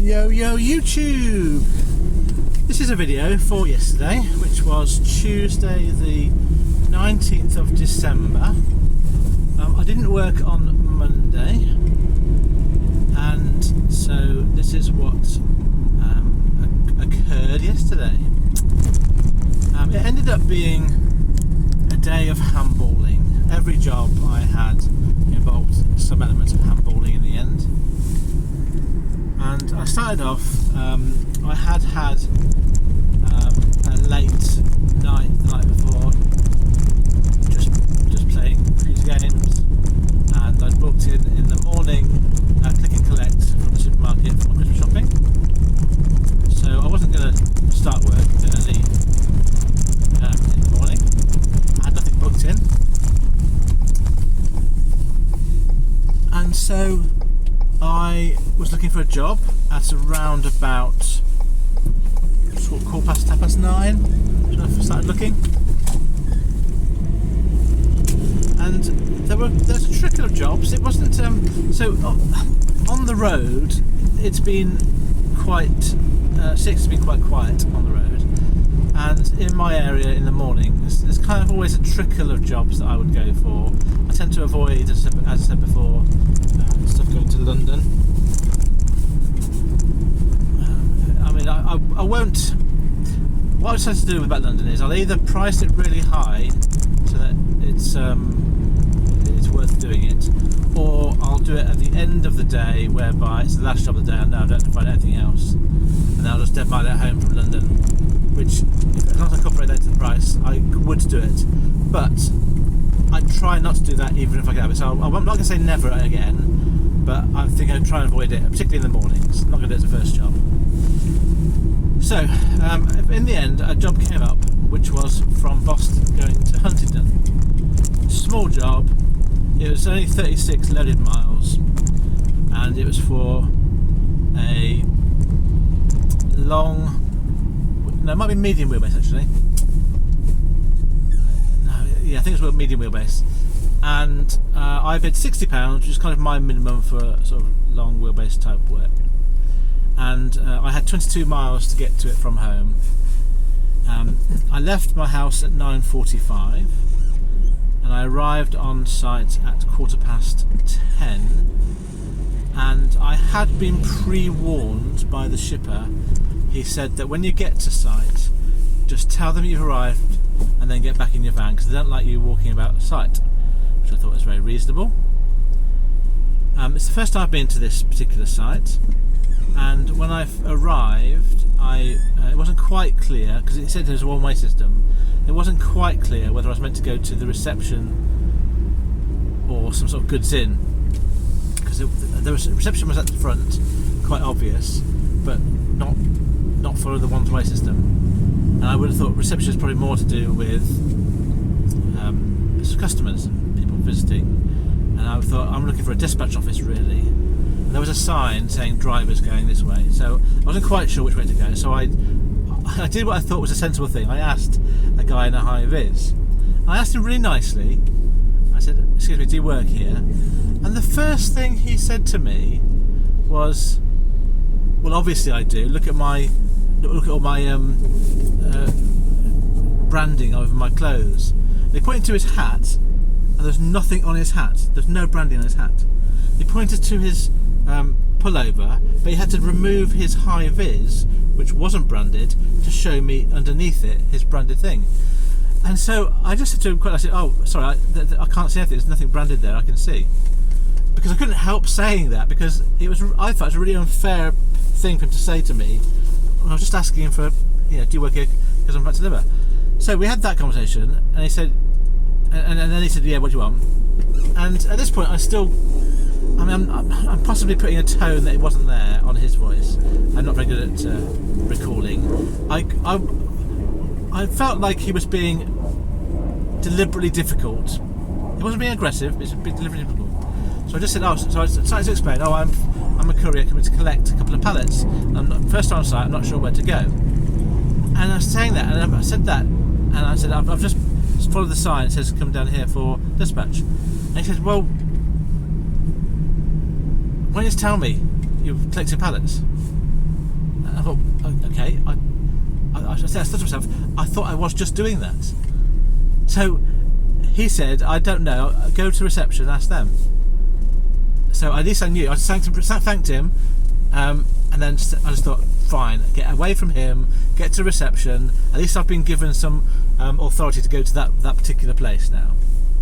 Yo YouTube! This is a video for yesterday, which was Tuesday the 19th of December. I didn't work on Monday, and so this is what occurred yesterday. It ended up being a day of handballing. Every job I had involved some element of handballing in the end. And I started off, I had a late night the night before, just playing computer games, and I'd booked in the morning, click and collect from the supermarket for my Christmas shopping. So I wasn't going to start work early in the morning. I had nothing booked in. And so I was looking for a job at around about quarter past 9 when I started looking, and there's a trickle of jobs. It wasn't so on the road. It's been quite it's been quite quiet on the road, and in my area in the mornings there's kind of always a trickle of jobs that I would go for. I tend to avoid, as I said before, stuff going to London. I won't. What I decided to do about London is I'll either price it really high so that it's worth doing it, or I'll do it at the end of the day, whereby it's the last job of the day. I know I don't have to find anything else, and I'll just deadline it home from London. Which, as long as I incorporate that to the price, I would do it. But I try not to do that even if I get it. So I'm not going to say never again, but I think I'd try and avoid it, particularly in the mornings. I'm not going to do it as a first job. So, in the end, a job came up, which was from Boston going to Huntingdon. Small job. It was only 36 loaded miles, and it was for a it might be medium wheelbase actually. I think it was medium wheelbase, and I bid £60, which is kind of my minimum for sort of long wheelbase type work. And I had 22 miles to get to it from home. I left my house at 9:45, and I arrived on site at 10:15. And I had been pre-warned by the shipper. He said that when you get to site, just tell them you've arrived and then get back in your van, because they don't like you walking about the site, which I thought was very reasonable. It's the first time I've been to this particular site, and when I arrived, it wasn't quite clear, because it said there was a one-way system. It wasn't quite clear whether I was meant to go to the reception or some sort of goods in, because the reception was at the front, quite obvious, but not follow the one-way system. And I would have thought reception is probably more to do with customers and people visiting. And I thought, I'm looking for a dispatch office really. And there was a sign saying drivers going this way, so I wasn't quite sure which way to go. So I did what I thought was a sensible thing. I asked a guy in a high vis. I asked him really nicely. I said, "Excuse me, do you work here?" And the first thing he said to me was, "Well, obviously I do. Look at all my branding over my clothes." And he pointed to his hat, and there's nothing on his hat. There's no branding on his hat. He pointed to his pullover, but he had to remove his high vis, which wasn't branded, to show me underneath it his branded thing. And so I just said to him quite nicely, "Oh, sorry, I can't see anything. There's nothing branded there I can see." Because I couldn't help saying that, because I thought it was a really unfair thing for him to say to me. I was just asking him for, do you work here because I'm about to deliver? So we had that conversation, and he said, and then he said, "Yeah, what do you want?" And at this point, I'm possibly putting a tone that it wasn't there on his voice. I'm not very good at recalling. I felt like he was being deliberately difficult. He wasn't being aggressive, but he was being deliberately difficult. So I just said, so I started to explain, I'm a courier coming to collect a couple of pallets. First time on site, I'm not sure where to go. And I was saying that, and I said that, and I said, I've just followed the sign, it says come down here for dispatch. And he said, "Well, why don't you just tell me you've collected pallets?" I thought, okay, I said to myself, I thought I was just doing that. So he said, I don't know, go to reception, ask them. So at least I knew. I thanked him, and then I just thought, fine, get away from him, get to reception. At least I've been given some authority to go to that particular place now.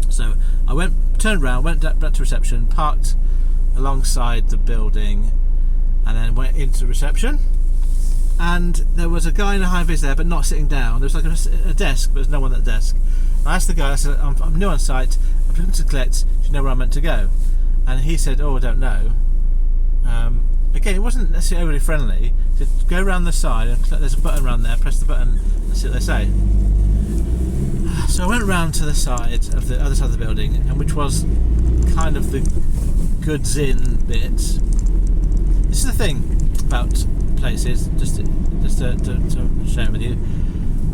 So I turned around, went back to reception, parked alongside the building, and then went into reception. And there was a guy in a high vis there, but not sitting down. There was like a desk, but there's no one at the desk. And I asked the guy, I said, I'm new on site, I'm looking to collect, do you know where I'm meant to go? And he said, oh, I don't know. Again, it wasn't necessarily overly friendly. He said, go around the side, and there's a button around there, press the button, and see what they say. So I went round to the side of the other side of the building, and which was kind of the goods in bit. This is the thing about places, just to share with you.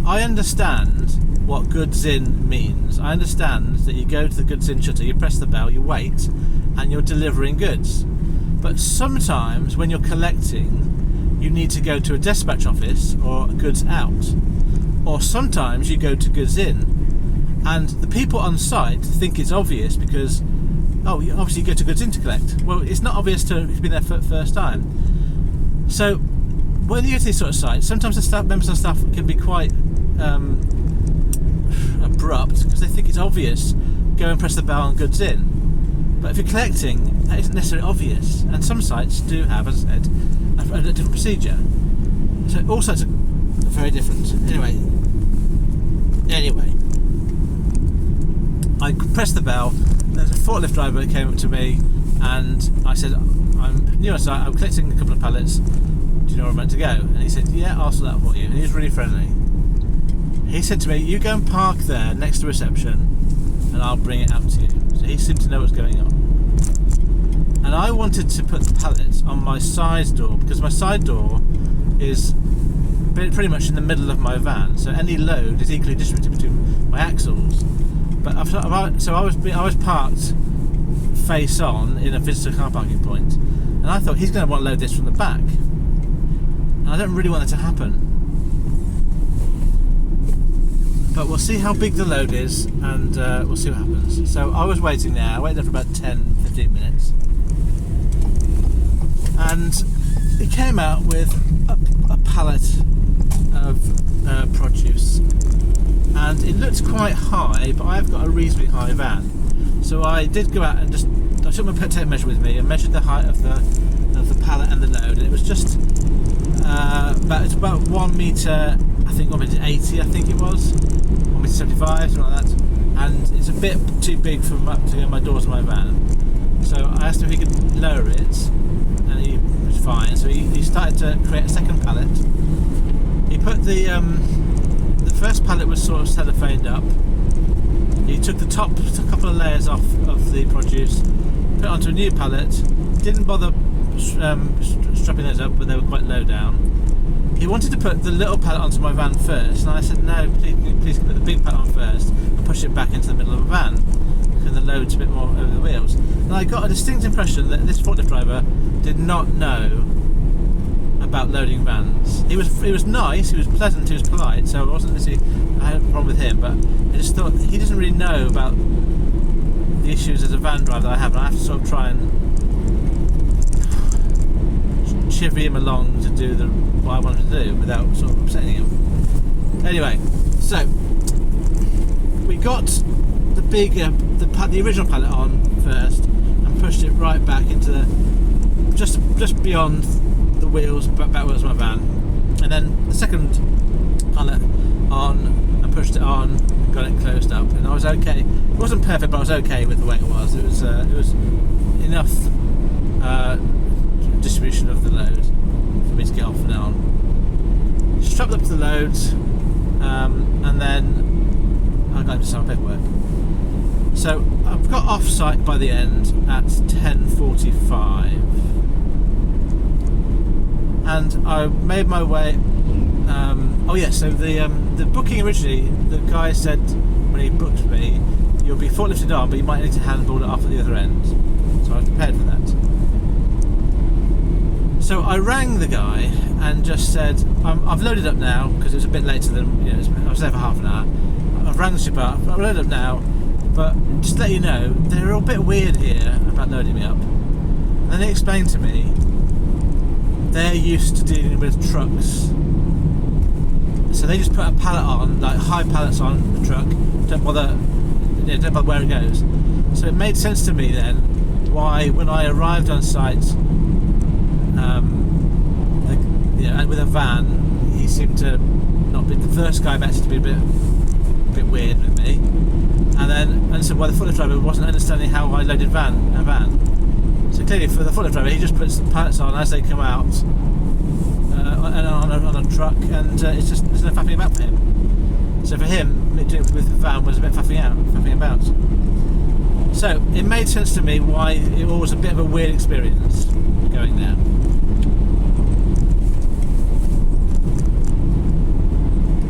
I understand what goods in means. I understand that you go to the goods in shutter, you press the bell, you wait, and you're delivering goods. But sometimes when you're collecting, you need to go to a dispatch office or goods out. Or sometimes you go to goods in. And the people on site think it's obvious because, oh, obviously you go to goods in to collect. Well, it's not obvious to who's been there for the first time. So when you go to these sort of sites, sometimes the members of staff can be quite abrupt because they think it's obvious. Go and press the bell and goods in. But if you're collecting, that isn't necessarily obvious. And some sites do have, as I said, a different procedure. So all sites are very different. Anyway, I pressed the bell. There's a forklift driver that came up to me, and I said, I'm new on site, I'm collecting a couple of pallets. Do you know where I'm meant to go? And he said, yeah, I'll sort that for you. And he was really friendly. He said to me, you go and park there next to reception, and I'll bring it out to you. So he seemed to know what's going on. And I wanted to put the pallets on my side door, because my side door is pretty much in the middle of my van, so any load is equally distributed between my axles. But I was parked face on in a visitor car parking point, and I thought he's going to want to load this from the back, and I don't really want that to happen. But we'll see how big the load is, and we'll see what happens. So I was waiting there. I waited there for about 10-15 minutes, and he came out with a pallet of produce, and it looked quite high, but I've got a reasonably high van, so I did go out and I took my tape measure with me and measured the height of the pallet and the load, and it was just about 1 metre, I think 1 metre 80, I think it was 1 metre 75, something like that, and it's a bit too big to go my doors of my van. So I asked him if he could lower it, and he was fine. So he started to create a second pallet. He put the first pallet was sort of cellophaned up. He took the top couple of layers off of the produce, put it onto a new pallet. Didn't bother strapping those up, but they were quite low down. He wanted to put the little pallet onto my van first, and I said, no, please put the big pallet on first and push it back into the middle of the van, because the load's a bit more over the wheels. And I got a distinct impression that this forklift driver did not know about loading vans. He was nice, he was pleasant, he was polite, so I wasn't necessarily, I had a problem with him, but I just thought he doesn't really know about the issues as a van driver that I have, and I have to sort of try and chivvy him along to do what I wanted to do without sort of upsetting him. Anyway, so we got the original pallet on first and pushed it right back into just beyond the wheels, back wheels of my van, and then the second pallet on and pushed it on and got it closed up, and I was okay. It wasn't perfect, but I was okay with the way it was. It was enough distribution of the load for me to get off and on. Strapped up to the loads, and then I got into some paperwork. So I've got off site by the end at 10:45, and I made my way. So the booking originally, the guy said when he booked me, you'll be forklifted on, but you might need to handball it off at the other end. So I was prepared for that. So I rang the guy and just said, I've loaded up now, because it was a bit later than, I was there for half an hour. I've rang the ship up, I've loaded up now, but just to let you know, they're a bit weird here about loading me up. And then he explained to me, they're used to dealing with trucks. So they just put a pallet on, like high pallets on the truck, don't bother where it goes. So it made sense to me then why, when I arrived on site, and with a van, he seemed to not be the first guy, but actually to be a bit weird with me. And so why the forklift driver wasn't understanding how I loaded a van. So clearly for the forklift driver, he just puts the pallets on as they come out on a truck, and it's just there's no faffing about for him. So for him, doing it with the van was a bit faffing about. So it made sense to me why it was a bit of a weird experience going there.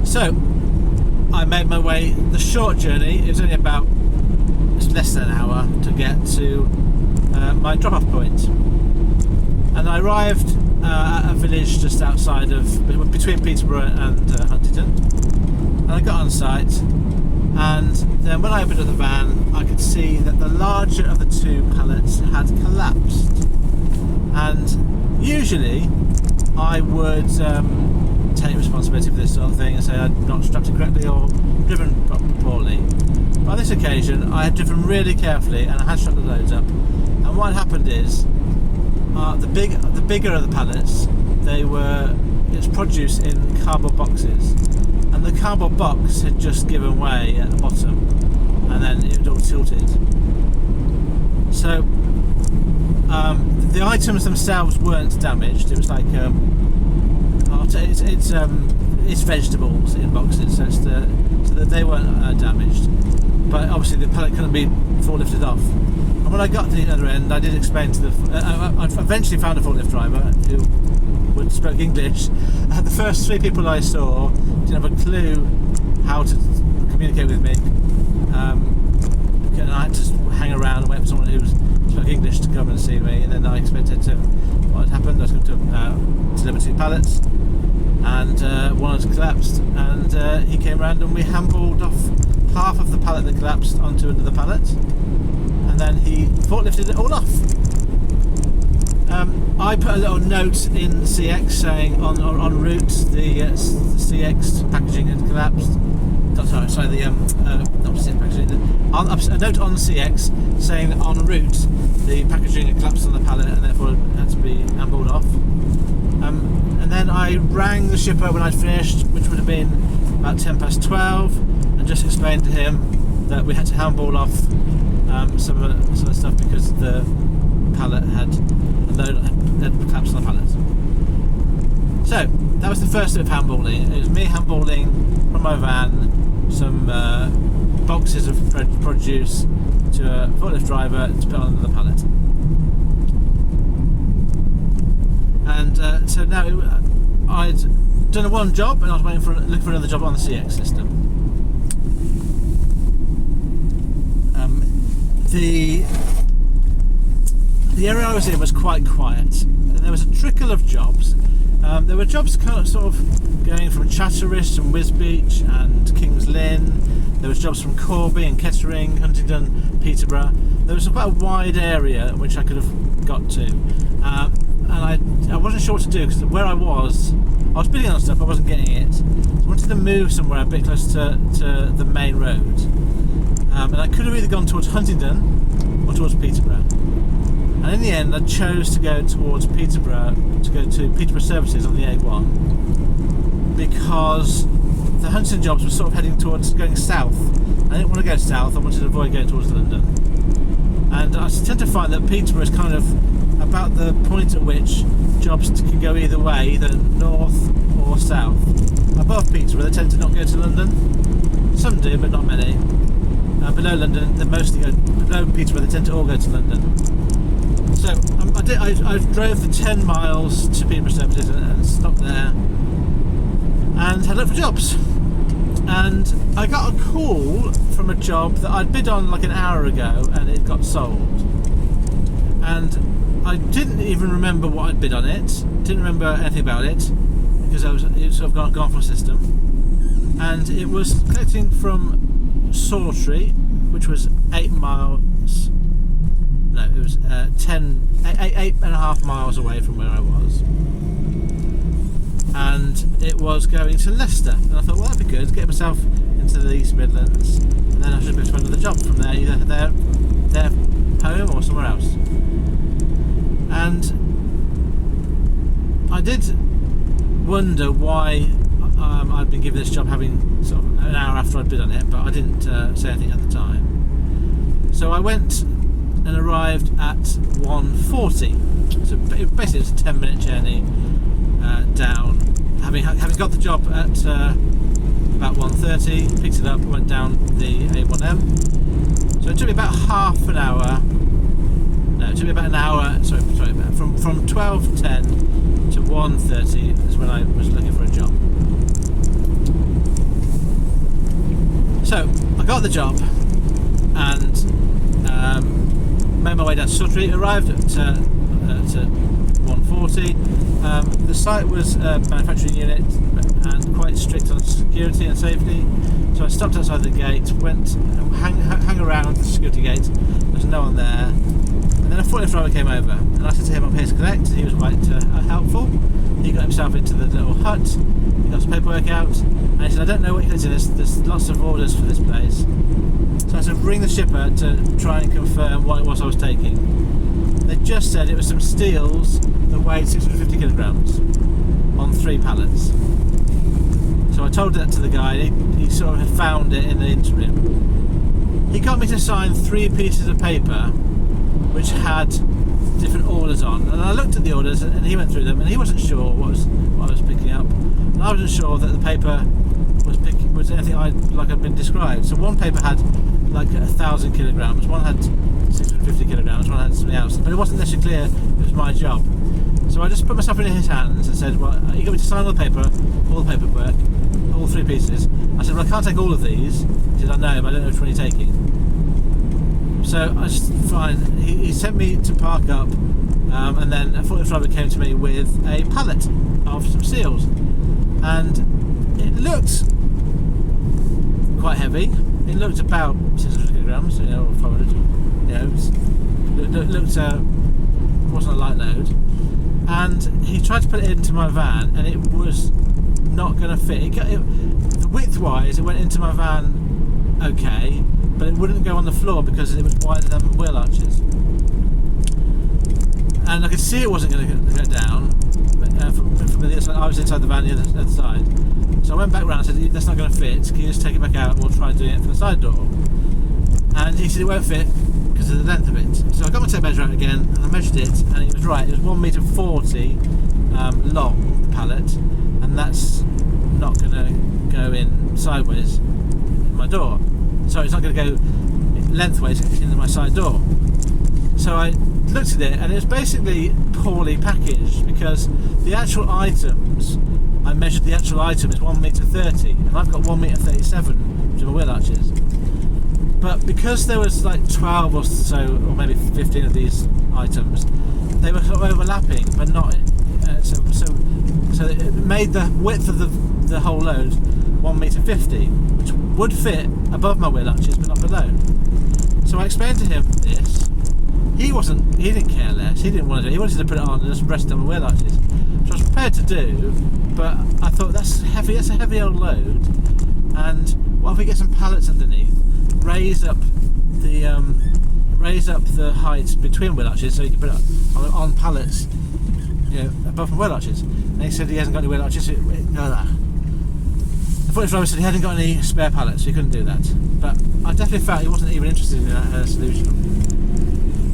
So I made my way, the short journey, it was only about less than an hour to get to my drop-off point. And I arrived at a village just outside of, between Peterborough and Huntingdon. And I got on site, and then when I opened up the van, I could see that the larger of the two pallets had collapsed. And usually I would take responsibility for this sort of thing and say I'd not strapped it correctly or driven poorly. But on this occasion, I had driven really carefully and I had strapped the loads up. And what had happened is, the bigger of the pallets, it's produce in cardboard boxes, and the cardboard box had just given way at the bottom, and then it was all tilted. So the items themselves weren't damaged. It was like it's vegetables in boxes, so that they weren't damaged. But obviously the pallet couldn't be forklifted off. And when I got to the other end, I did explain to I eventually found a forklift driver who spoke English. The first three people I saw didn't have a clue how to communicate with me. And I had to hang around and wait for someone who spoke English to come and see me. And then I expected what had happened. I was going to deliver two pallets, and one had collapsed. And he came around and we handballed off half of the pallet that collapsed onto another pallet. And then he forklifted it all off. I put a little note in the CX saying en route the CX packaging had collapsed. Sorry, not CX packaging. A note on the CX saying that en route the packaging had collapsed on the pallet and therefore had to be handballed off. And then I rang the shipper when I'd finished, which would have been about 12, and just explained to him that we had to handball off some of the stuff because the pallet had collapsed on the pallet. So that was the first bit of handballing. It was me handballing from my van some boxes of produce to a forklift driver to put on the pallet. And so now I'd done one job and I was looking for another job on the CX system. The area I was in was quite quiet, and there was a trickle of jobs. There were jobs kind of sort of going from Chatteris and Wisbeach and Kings Lynn. There was jobs from Corby and Kettering, Huntingdon, Peterborough. There was quite a wide area which I could have got to, and I wasn't sure what to do because where I was bidding on stuff, I wasn't getting it. So I wanted to move somewhere a bit close to the main road. And I could have either gone towards Huntingdon or towards Peterborough. And in the end, I chose to go towards Peterborough, to go to Peterborough Services on the A1, because the Huntingdon jobs were sort of heading towards going south. I didn't want to go south, I wanted to avoid going towards London. And I tend to find that Peterborough is kind of about the point at which jobs can go either way, either north or south. Above Peterborough, they tend to not go to London. Some do, but not many. Below London, they mostly go. Below Peterborough, they tend to all go to London. So I drove for 10 miles to Peterborough Services and stopped there and had a look for jobs. And I got a call from a job that I'd bid on like an hour ago, and it got sold. And I didn't even remember what I'd bid on it. Didn't remember anything about it because it was sort of gone from the system. And it was collecting from Sawtree, which was 8 miles. No, it was 8.5 miles away from where I was. And it was going to Leicester. And I thought, well, that'd be good. Get myself into the East Midlands, and then I should be able to find another job from there, either their home or somewhere else. And I did wonder why I'd been given this job having sort of an hour after I'd bid on it, but I didn't say anything at the time. So I went and arrived at 1:40. So basically it's a 10-minute journey down. Having got the job at about 1:30, picked it up, went down the A1M. So it took me about half an hour. No, it took me about an hour. Sorry, from 12:10 to 1:30 is when I was looking for a job. So I got the job and made my way down to Sawtree. Arrived at 1:40. The site was a manufacturing unit and quite strict on security and safety. So I stopped outside the gate, went and hang around the security gate. There was no one there. And then a forklift driver came over, and I said to him, "I'm here to collect." He was quite helpful. He got himself into the little hut. He got some paperwork out, and he said, "I don't know what you're collecting. There's lots of orders for this place." So I said, "Ring the shipper to try and confirm what it was I was taking." They just said it was some steels that weighed 650 kilograms on 3 pallets. So I told that to the guy. He sort of had found it in the interim. He got me to sign 3 pieces of paper which had different orders on, and I looked at the orders and he went through them, and he wasn't sure what I was picking up, and I wasn't sure that the paper was anything I'd been described. So one paper had like 1,000 kilograms, one had 650 kilograms, one had something else, but it wasn't necessarily clear it was my job. So I just put myself in his hands and said, "Well, you got me to sign all the paper, all the paperwork, all 3 pieces." I said, "Well, I can't take all of these." He said, "I know, but I don't know which one you're taking." So I just fine. He sent me to park up, and then a forklift driver came to me with a pallet of some seals, and it looked quite heavy. It looked about 600 kilograms, or 500. It looked wasn't a light load. And he tried to put it into my van, and it was not going to fit. Width-wise, it went into my van okay, but it wouldn't go on the floor because it was wider than the wheel arches. And I could see it wasn't going to go down from the other side. I was inside the van the other side. So I went back round and said, "That's not going to fit. Can you just take it back out and we'll try doing it from the side door?" And he said it won't fit because of the length of it. So I got my tape measure out again and I measured it, and he was right. It was 1.40 metre long pallet, and that's not going to go in sideways in my door. So it's not going to go lengthways into my side door. So I looked at it, and it was basically poorly packaged because the actual items, I measured the actual item as 1.30 m, and I've got 1.37 m, which are my wheel arches. But because there was like 12 or so, or maybe 15 of these items, they were sort of overlapping, but not. So it made the width of the whole load 1.50 m, which would fit above my wheel arches, but not below. So I explained to him this. He didn't care less. He didn't want to do it. He wanted to put it on and just rest on my wheel arches, which I was prepared to do. But I thought that's heavy. That's a heavy old load. And what if we get some pallets underneath? Raise up the height between wheel arches so you can put it on pallets, above the wheel arches. And he said he hasn't got any wheel arches. The forklift driver said he hadn't got any spare pallets, so he couldn't do that. But I definitely felt he wasn't even interested in that solution.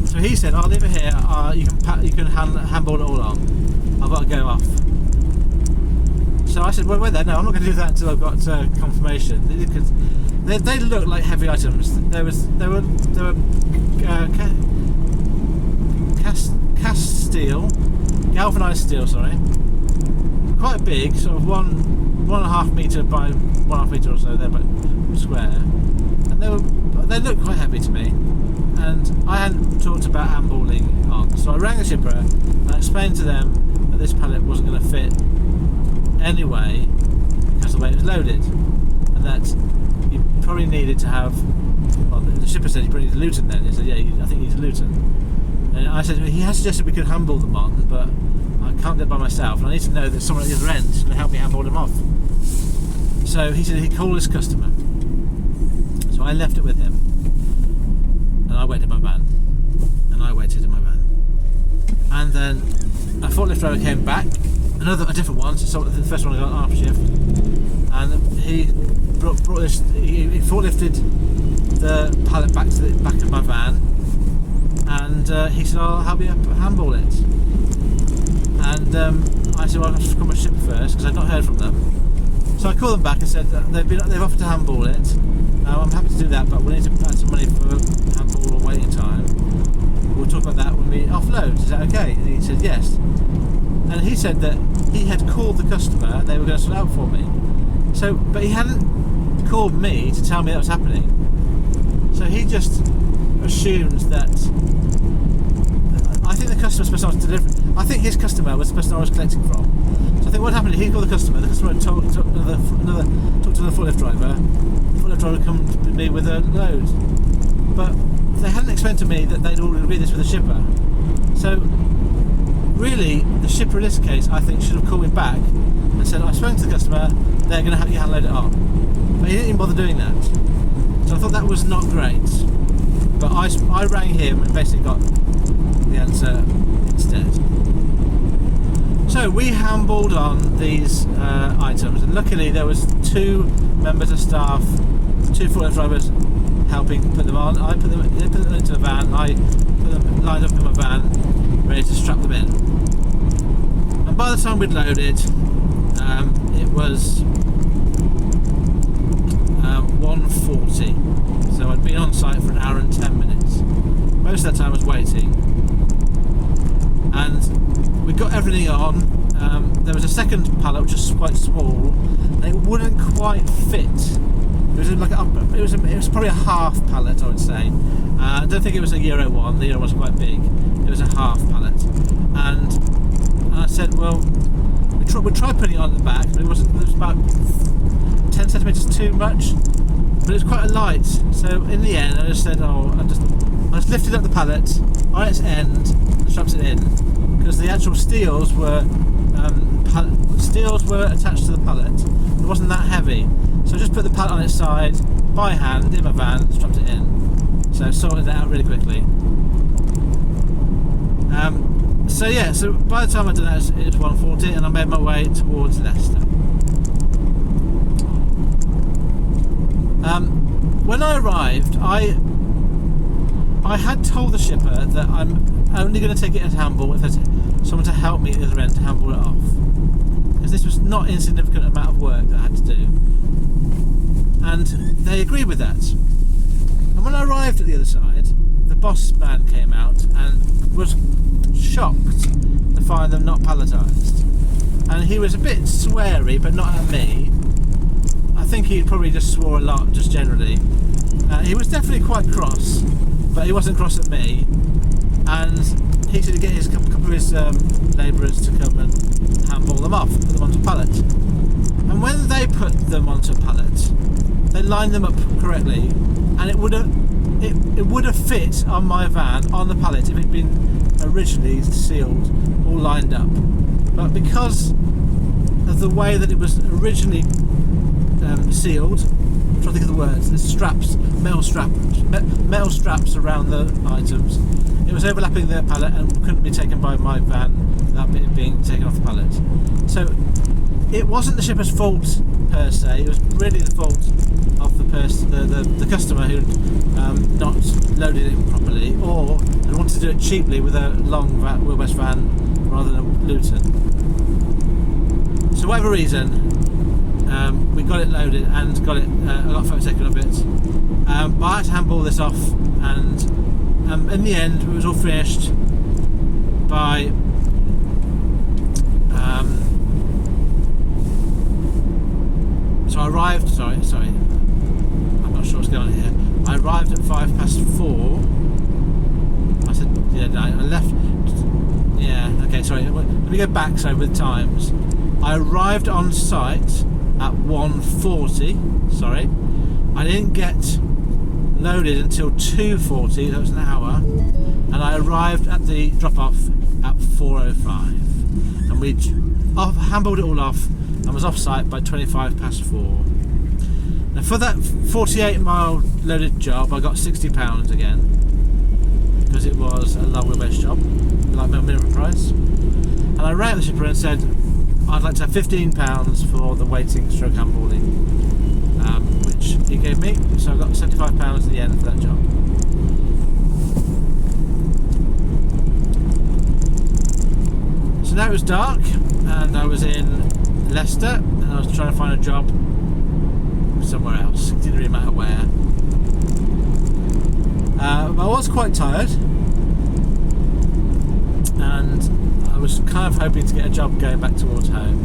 So he said, "I'll leave it here. You can handball it all on. I've got to go off." So I said, "Well, wait there. No, I'm not going to do that until I've got confirmation." Because they looked like heavy items. There were cast steel, galvanised steel. Sorry, quite big, sort of 1.5 metre by 1.5 metre or so. They're about square, and they looked quite heavy to me. and I hadn't talked about handballing on, so I rang the shipper and I explained to them that this pallet wasn't going to fit anyway because of the way it was loaded, and that you probably needed to have, well, the shipper said you probably need a Luton then. He said, yeah, I think you need a Luton. And I said, well, he has suggested we could handball them on, but I can't do it by myself, and I need to know that someone at the other end is going to help me handball them off. So he said he'd call his customer. So I left it with him, and I waited in my van, and then a forklift driver came back, a different one, so the first one I got after shift, and he brought this, he forklifted the pallet back to the back of my van, and he said, I'll help you handball it. And I said, well, I'll just call my ship first, because I'd not heard from them. So I called them back and said that they've offered to handball it. I'm happy to do that, but we need to add some money for handball or waiting time. We'll talk about that when we offload. Is that okay? And he said yes. And he said that he had called the customer and they were going to sort it out for me. So, but he hadn't called me to tell me that was happening. So he just assumed that. I think the customer was the person I was delivering. I think his customer was the person I was collecting from. So I think what happened, he called the customer had talked to another forklift driver. The forklift driver would come to me with a load. But they hadn't explained to me that they'd already agreed this with the shipper. So really, the shipper in this case, I think, should have called me back and said, I've spoken to the customer, they're going to have you handload it on. But he didn't even bother doing that. So I thought that was not great. But I rang him and basically got the answer instead. So we handballed on these items, and luckily there was 2 members of staff, 2 forklift drivers helping put them on. They put them into the van, I put them lined up in my van, ready to strap them in. And by the time we'd loaded, it was 1:40. So I'd been on site for an hour and 10 minutes. Most of that time I was waiting. And we got everything on. There was a second pallet which was quite small, and it wouldn't quite fit. It was probably a half pallet, I would say. I don't think it was a Euro 1. The Euro was quite big. It was a half pallet, and I said, well, we'd try putting it on the back, but it was about 10 centimeters too much. But it was quite a light. So in the end, I just said, I just lifted up the pallet on its end and strapped it in, because the actual steels were attached to the pallet. It wasn't that heavy, so I just put the pallet on its side by hand in my van, strapped it in. So I sorted that out really quickly. So by the time I'd done that, it was 1:40, and I made my way towards Leicester. When I arrived, I had told the shipper that I'm only going to take it as handball if there's someone to help me at the other end to handball it off, because this was not an insignificant amount of work that I had to do, and they agreed with that. And when I arrived at the other side, the boss man came out and was shocked to find them not palletised, and he was a bit sweary, but not at me. I think he probably just swore a lot, just generally. He was definitely quite cross, but he wasn't cross at me. And he said to get a couple of his labourers to come and handball them off, put them onto a pallet. And when they put them onto a pallet, they lined them up correctly, and it would have fit on my van on the pallet if it had been originally sealed, all lined up. But because of the way that it was originally sealed, I'm trying to think of the words, there's straps, metal straps around the items. It was overlapping the pallet and couldn't be taken by my van without it being taken off the pallet. So it wasn't the shipper's fault per se, it was really the fault of the customer who not loaded it properly, or had wanted to do it cheaply with a long wheelbase van rather than a Luton. So whatever reason, we got it loaded and I got a photo taken of it. But I had to handball this off, and in the end it was all finished by so I arrived, sorry, I'm not sure what's going on here. I arrived at 4:05, left. Yeah, okay, sorry. Let me go back. So with times, I arrived on site at 1:40. Sorry, I didn't get loaded until 2:40. That was an hour, and I arrived at the drop-off at 4:05, and we handballed it all off and was off site by 4:25. Now for that 48-mile loaded job, I got £60 again because it was a long wheelbase job, like my minimum price. And I rang the shipper and said I'd like to have £15 for the waiting stroke handballing, which he gave me. So I got £75 at the end for that job. So now it was dark, and I was in Leicester, and I was trying to find a job somewhere else. It didn't really matter where. But I was quite tired, and I was kind of hoping to get a job going back towards home.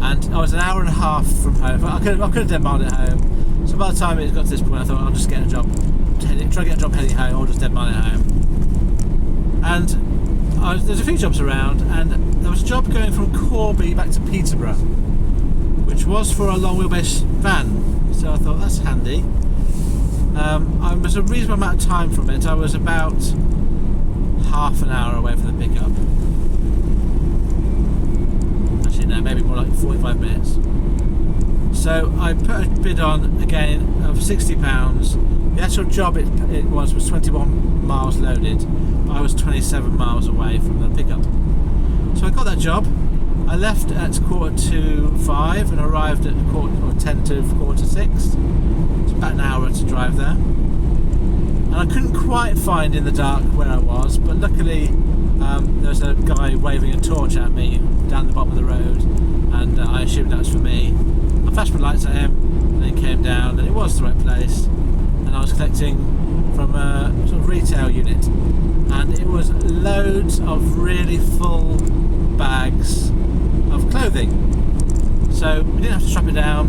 And I was an hour and a half from home. I could have dead-miled it home. So by the time it got to this point, I thought I'll just get a job, try to get a job heading home, or just dead-mile it home. And there's a few jobs around, and there was a job going from Corby back to Peterborough, which was for a long wheelbase van. So I thought that's handy. I was a reasonable amount of time from it. I was about half an hour away from the pickup. Actually, no, maybe more like 45 minutes. So I put a bid on again of £60. The actual job it was 21 miles loaded. I was 27 miles away from the pickup. So I got that job. I left at 5:45 and arrived at 10 to 6. It's about an hour to drive there. And I couldn't quite find in the dark where I was, but luckily there was a guy waving a torch at me down the bottom of the road, and I assumed that was for me. I flashed my lights at him, and he came down, and it was the right place. And I was collecting from a sort of retail unit, and it was loads of really full bags of clothing. So we didn't have to strap it down.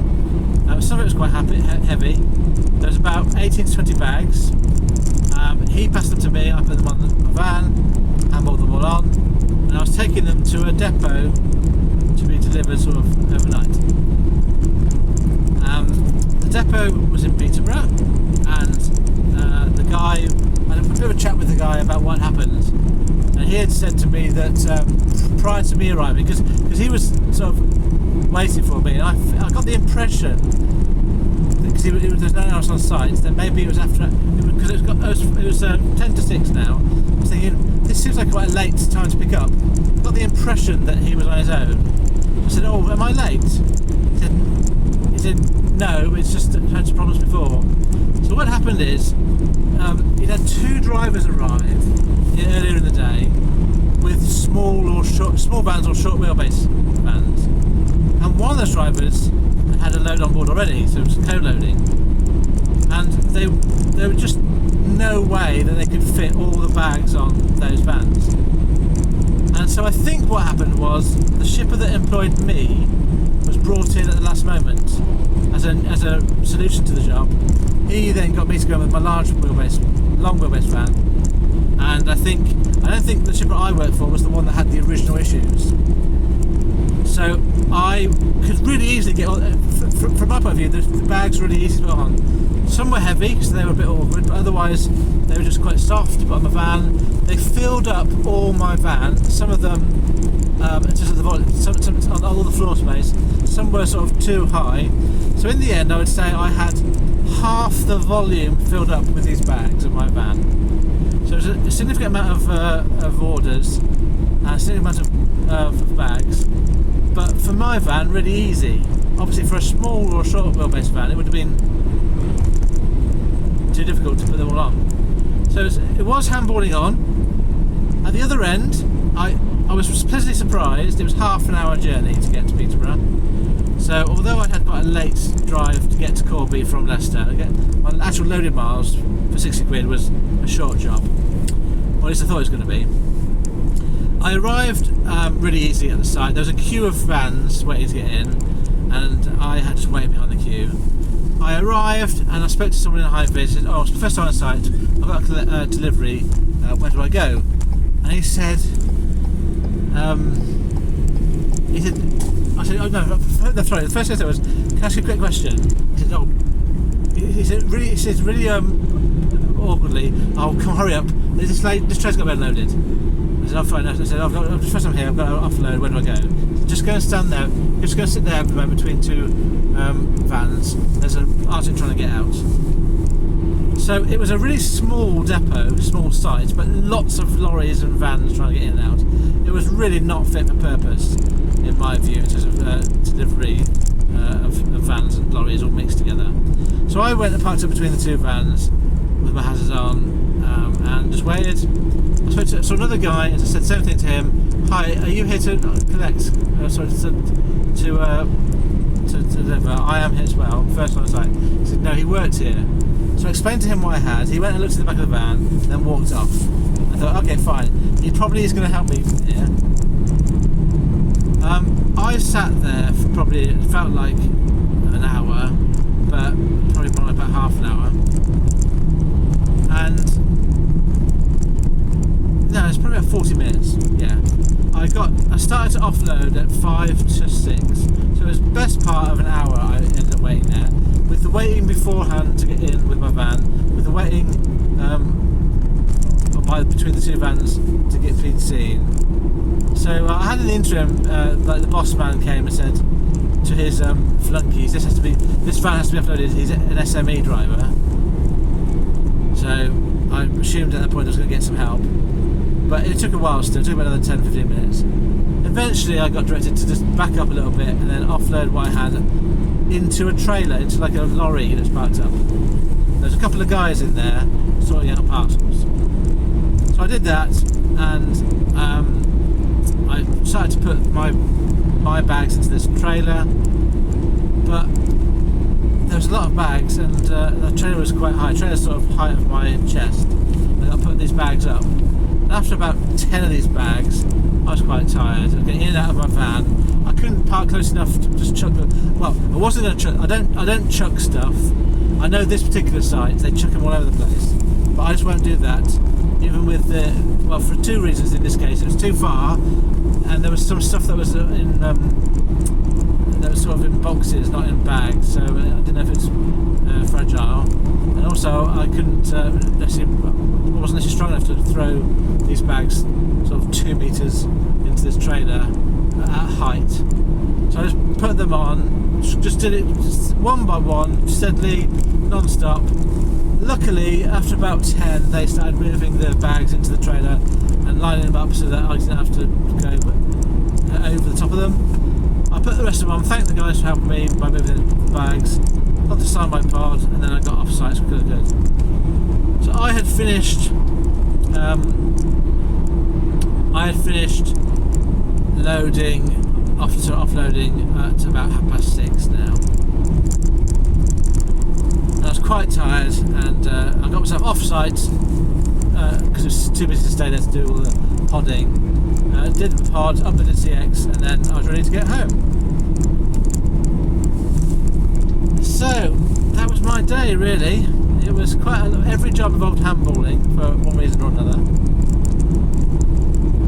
Some of it was quite heavy. There was about 18 to 20 bags. He passed them to me, I put them on my van, handballed them all on, and I was taking them to a depot to be delivered sort of overnight. The depot was in Peterborough, and the guy, I had a bit of a chat with the guy about what happened, and he had said to me that prior to me arriving, because he was sort of waiting for me, and I got the impression, because there's no one else on site, then maybe it was after, because it was 10 to 6 now. I was thinking, this seems like quite a late time to pick up. I got the impression that he was on his own. I said, oh, am I late? He said no, it's just had some problems before. So what happened is, he'd had 2 drivers arrive earlier in the day with small vans or short wheelbase vans, and one of those drivers had a load on board already, so it was co-loading, and there was just no way that they could fit all the bags on those vans. And so I think what happened was the shipper that employed me was brought in at the last moment as a solution to the job. He then got me to go with my long wheelbase van, and I don't think the shipper I worked for was the one that had the original issues. So I could really easily get on, from my point of view, the bags were really easy to put on. Some were heavy, so they were a bit awkward, but otherwise they were just quite soft to put on my van. They filled up all my van, some of them just at the volume, some on all the floor space, some were sort of too high. So in the end I would say I had half the volume filled up with these bags of my van. So it was a significant amount of orders and a significant amount of bags. But for my van, really easy. Obviously for a small or short wheelbase van it would have been too difficult to put them all on. So it was handballing on. At the other end, I was pleasantly surprised. It was half an hour journey to get to Peterborough. So although I had quite a late drive to get to Corby from Leicester, my actual loaded miles for 60 quid was a short job. Or at least I thought it was going to be. I arrived really easy at the site. There was a queue of vans waiting to get in, and I had to wait behind the queue. I arrived and I spoke to someone in a high vis. Oh, it's the first time on site. I've got a delivery where do I go? And he said, I said, oh no, sorry, the first thing I said was, can I ask you a quick question? He said, oh, he said really awkwardly, oh, come hurry up, this train's got to be unloaded. I said, oh fine, I said, first I'm here, I've got to offload, where do I go? Just go and stand there, just go and sit there between two vans, there's an Arctic trying to get out. So it was a really small depot, small site, but lots of lorries and vans trying to get in and out. It was really not fit for purpose, in my view, in terms of delivery of vans and lorries all mixed together. So I went and parked up between the two vans with my hazards on and just waited. I spoke to another guy and I said the same thing to him. Hi, are you here to collect? To deliver? I am here as well. First one I was like, he said no, he worked here. So I explained to him what I had. He went and looked at the back of the van, then walked off. I thought, okay, fine. He probably is going to help me here. I sat there for probably, it felt like an hour, but probably about half an hour. And no, it's probably about 40 minutes. Yeah. I started to offload at 5 to 6. So it was the best part of an hour I ended up waiting there. With the waiting beforehand to get in with my van, with the waiting between the two vans to get being seen. So I had an interim, like the boss man came and said to his flunkies, this van has to be uploaded. He's an SME driver. So I assumed at that point I was going to get some help. But it took a while still, it took about another 10-15 minutes. Eventually I got directed to just back up a little bit and then offload what I had into a trailer, into like a lorry that's parked up. There's a couple of guys in there sorting out parcels. So I did that and I started to put my bags into this trailer, but there was a lot of bags and the trailer was quite high. The trailer's sort of height of my chest. And I put these bags up. And after about 10 of these bags, I was quite tired. I was getting in and out of my van. I couldn't park close enough to just chuck them. Well, I wasn't going to chuck. I don't chuck stuff. I know this particular site, they chuck them all over the place. But I just won't do that. Even with for two reasons in this case. It was too far, and there was some stuff that was that was sort of in boxes, not in bags. So I didn't know if it's fragile. And also, I couldn't I wasn't actually strong enough to throw these bags sort of 2 meters into this trailer at height. So I just put them on, just did it just one by one, steadily, non-stop. Luckily, after about 10, they started moving the bags into the trailer and lining them up so that I didn't have to go over the top of them. I put the rest of them on, thanked the guys for helping me by moving the bags, got to sign my pod, and then I got off site as quick as I could. So I had finished offloading at about 6:30 now. And I was quite tired, and I got myself off site because it was too busy to stay there to do all the podding. Did the pod, uploaded CX, and then I was ready to get home. So that was my day, really. It was every job involved handballing for one reason or another,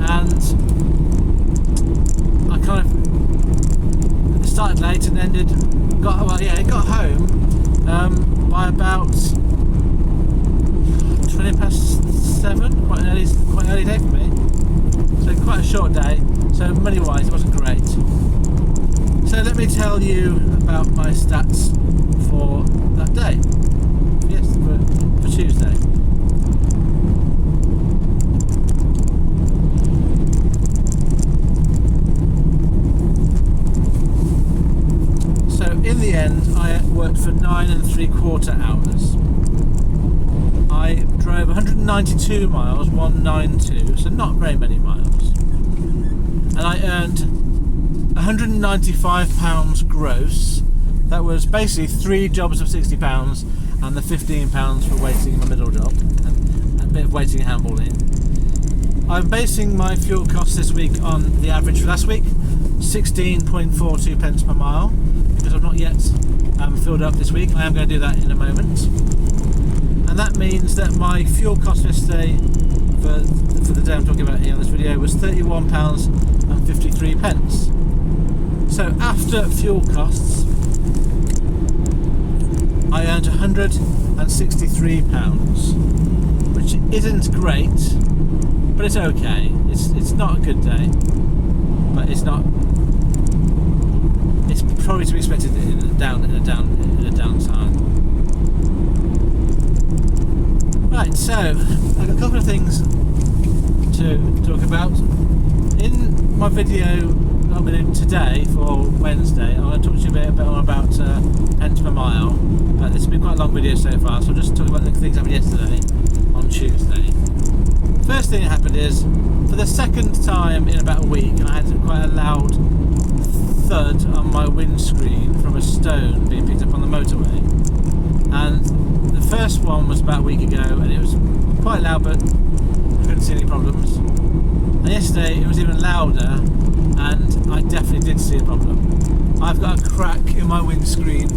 and I kind of started late and got home by about 7:20, quite an early day for me. So quite a short day. So money-wise, it wasn't great. So let me tell you about my stats for that day. Yes, for Tuesday. So in the end, I worked for 9 3/4 hours. I drove 192 miles, 192, so not very many miles. And I earned £195 gross. That was basically 3 jobs of £60 and the £15 for waiting in my middle job and a bit of waiting and handballing. I'm basing my fuel costs this week on the average for last week, 16.42 pence per mile, because I've not yet filled up this week. I am going to do that in a moment. And that means that my fuel cost yesterday for the day I'm talking about here on this video was £31.53. So after fuel costs, I earned £163, which isn't great, but it's okay. It's not a good day, but it's not. It's probably to be expected in a down time. Right, so I've got a couple of things to talk about. In my video I'm going to do today for Wednesday, I'm going to talk to you a bit more about pence per mile. This has been quite a long video so far, so I'll just talk about the things that happened yesterday on Tuesday. First thing that happened is, for the second time in about a week, I had quite a loud thud on my windscreen from a stone being picked up on the motorway. And the first one was about a week ago, and it was quite loud, but I couldn't see any problems. And yesterday it was even louder, and I definitely did see a problem. I've got a crack in my windscreen.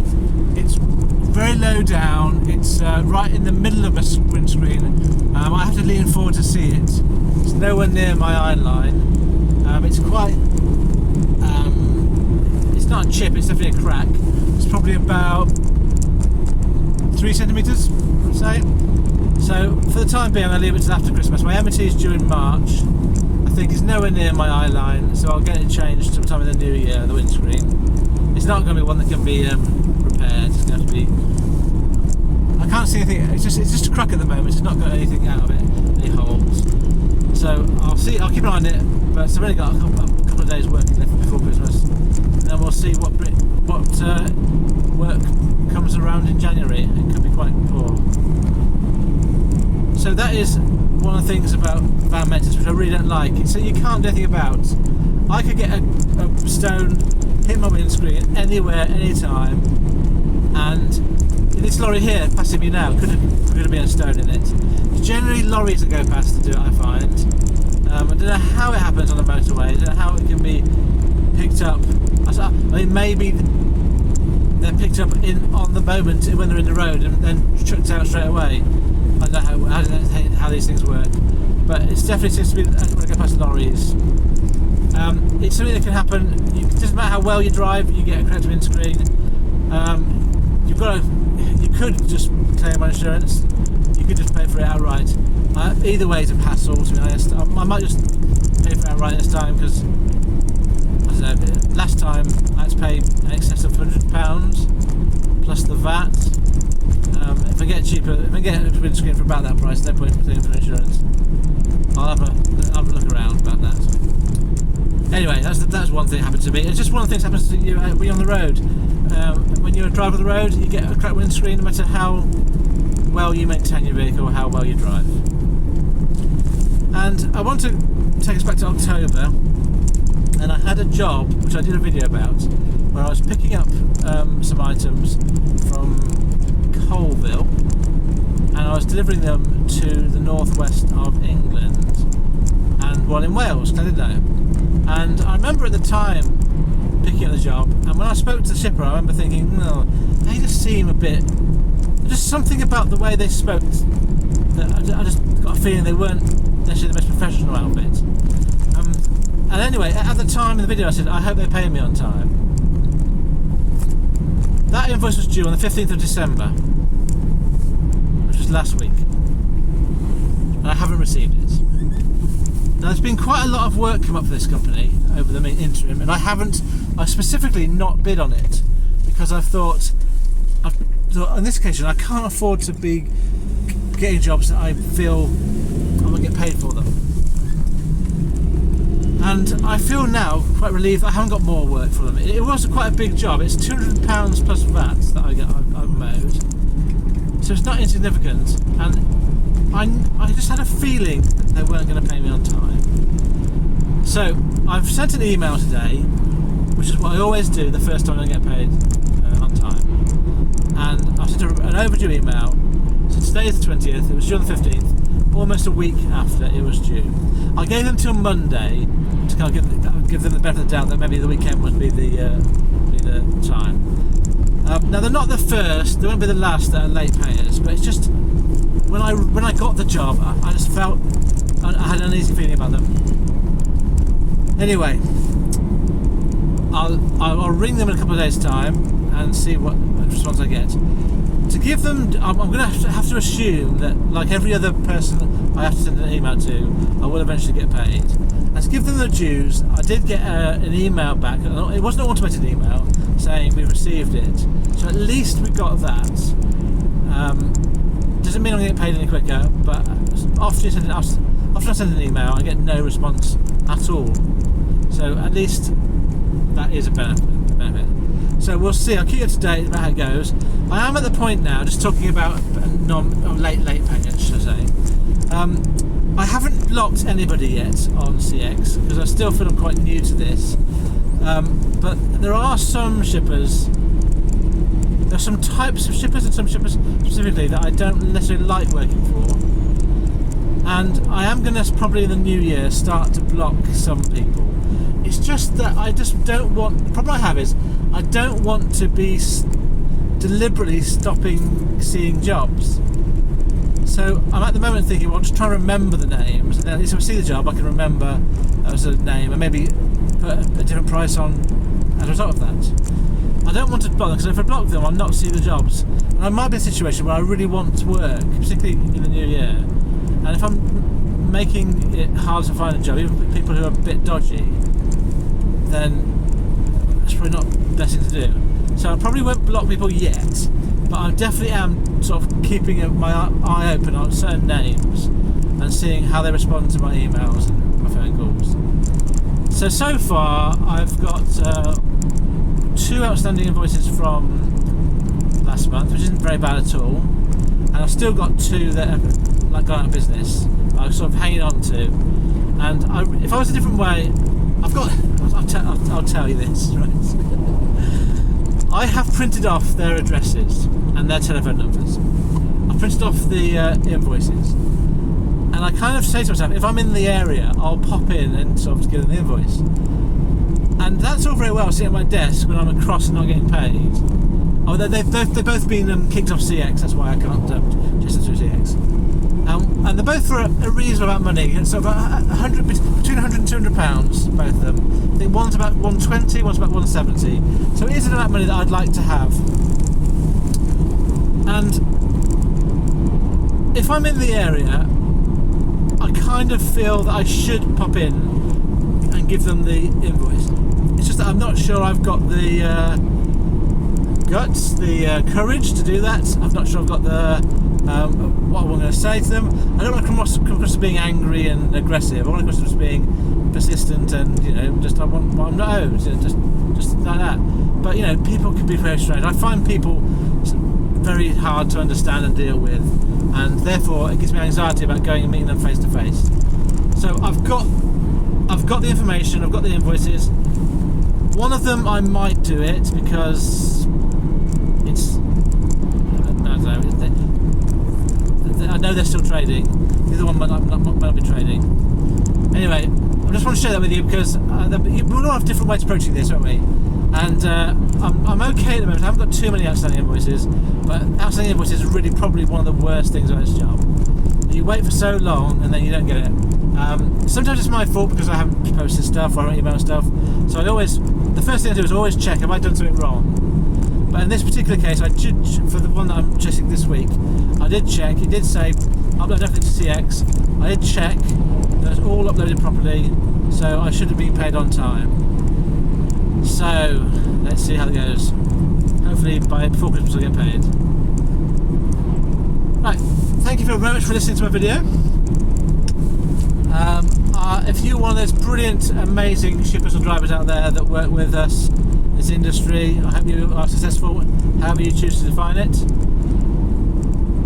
It's very low down. It's right in the middle of my windscreen. I have to lean forward to see it. It's nowhere near my eye line. It's quite. It's not a chip. It's definitely a crack. It's probably about 3 centimeters, I'd say. So for the time being, I'll leave it till after Christmas. My MOT is due in March. I think it's nowhere near my eye line, so I'll get it changed sometime in the new year. The windscreen. It's not going to be one that can be repaired. It's going to have to be. I can't see anything. It's just a crack at the moment. It's not got anything out of it, any holes. So I'll see. I'll keep an eye on it. But I've only got a couple of days working left before Christmas, and then we'll see what work comes around in January. It could be quite poor. So that is one of the things about van maintenance which I really don't like. So you can't do anything about. I could get a stone, hit my windscreen anywhere, anytime, and this lorry here passing me now could have been a stone in it. Generally lorries that go past to do it, I find. I don't know how it happens on the motorway. I don't know how it can be picked up. I mean, maybe they're picked up on the moment when they're in the road and then chucked out straight away. I don't know how these things work, but it definitely seems to be when I go past lorries. It's something that can happen. It doesn't matter how well you drive, you get a cracked windscreen. You could just claim on insurance. You could just pay for it outright. Either way is a hassle, to be honest. I might just pay for it outright this time because, I don't know, last time I had to pay in excess of £100 plus the VAT. If I get cheaper, if I get a windscreen for about that price, no point paying for insurance. I'll have a look around about that. Anyway, that's one thing that happened to me. It's just one of the things that happens to you when you're on the road. When you're a driver of the road, you get a cracked windscreen no matter how well you maintain your vehicle or how well you drive. And I want to take us back to October, and I had a job which I did a video about where I was picking up some items from Colville, and I was delivering them to the northwest of England and one in Wales, I didn't know. And I remember at the time picking up the job, and when I spoke to the shipper I remember thinking, well, they just seem a bit, just something about the way they spoke that I just got a feeling they weren't necessarily the most professional outfit. And anyway, at the time in the video I said, I hope they pay me on time. That invoice was due on the 15th of December, which was last week, and I haven't received it. Now there's been quite a lot of work come up for this company over the interim, and I specifically not bid on it because I've thought on this occasion I can't afford to be getting jobs that I feel I'm going to get paid for them. And I feel now quite relieved that I haven't got more work for them. It was quite a big job. It's £200 plus VAT that I've mowed, so it's not insignificant. And I just had a feeling that they weren't going to pay me on time. So I've sent an email today, which is what I always do the first time I get paid on time. And I've sent an overdue email. So today is the 20th. It was due on the 15th. Almost a week after it was due. I gave them till Monday to kind of give them the benefit of the doubt that maybe the weekend would be the time. Now they're not the first, they won't be the last that are late payers, but it's just when I got the job, I just felt I had an uneasy feeling about them. Anyway, I'll ring them in a couple of days' time and see what response I get. To give them, I'm going to have to assume that, like every other person I have to send an email to, I will eventually get paid. And to give them the dues, I did get an email back. It wasn't an automated email saying we received it, so at least we got that. Doesn't mean I'm going to get paid any quicker, but after I send an email, I get no response at all. So at least that is a benefit. So we'll see. I'll keep you up to date about how it goes. I am at the point now, just talking about late payments, should I say. I haven't blocked anybody yet on CX because I still feel I'm quite new to this. But there are some shippers. There's some types of shippers and some shippers specifically that I don't necessarily like working for. And I am going to probably in the new year start to block some people. It's just that I just don't want. The problem I have is I don't want to be deliberately stopping seeing jobs. So I'm at the moment thinking, well, I'll just try and remember the names, and then at least if I see the job, I can remember that was a name, and maybe put a different price on as a result of that. I don't want to block them, because if I block them, I'll not see the jobs. And I might be in a situation where I really want to work, particularly in the new year. And if I'm making it hard to find a job, even for people who are a bit dodgy, then that's probably not the best thing to do. So I probably won't block people yet, but I definitely am sort of keeping my eye open on certain names and seeing how they respond to my emails and my phone calls. So far I've got 2 outstanding invoices from last month, which isn't very bad at all, and I've still got 2 that have like gone out of business I'm sort of hanging on to. And if I was a different way, I'll tell you this, right? I have printed off their addresses and their telephone numbers. I've printed off the invoices, and I kind of say to myself, if I'm in the area, I'll pop in and sort of give them the invoice. And that's all very well sitting at my desk when I'm across and not getting paid. Oh, they've both been kicked off CX. That's why I can't just through CX. And they're both for a reasonable amount of money. So about between 100 and 200 pounds, both of them. I think one's about 120, one's about 170. So it is an amount of money that I'd like to have. And if I'm in the area, I kind of feel that I should pop in and give them the invoice. It's just that I'm not sure I've got the guts, the courage to do that. I'm not sure I've got the what I'm going to say to them. I don't want to come across as being angry and aggressive. I want to come across as being persistent and just I want what I'm not owed, just like that. But people can be very strange. I find people very hard to understand and deal with, and therefore it gives me anxiety about going and meeting them face to face. So I've got the information, I've got the invoices. One of them I might do it because it's I know they're still trading. The other one might not be trading. Anyway, I just want to share that with you because we'll all have different ways of approaching this, won't we? And I'm okay at the moment. I haven't got too many outstanding invoices, but outstanding invoices is really probably one of the worst things about this job. You wait for so long and then you don't get it. Sometimes it's my fault because I haven't posted stuff or I haven't emailed stuff. So the first thing I do is always check, have I done something wrong? But in this particular case, for the one that I'm chasing this week, I did check. It did say upload everything to CX. I did check that it's all uploaded properly, so I should have been paid on time. So let's see how it goes. Hopefully before Christmas I'll get paid. Right, thank you very much for listening to my video. If you're one of those brilliant, amazing shippers or drivers out there that work with us in this industry, I hope you are successful, however you choose to define it.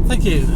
Thank you.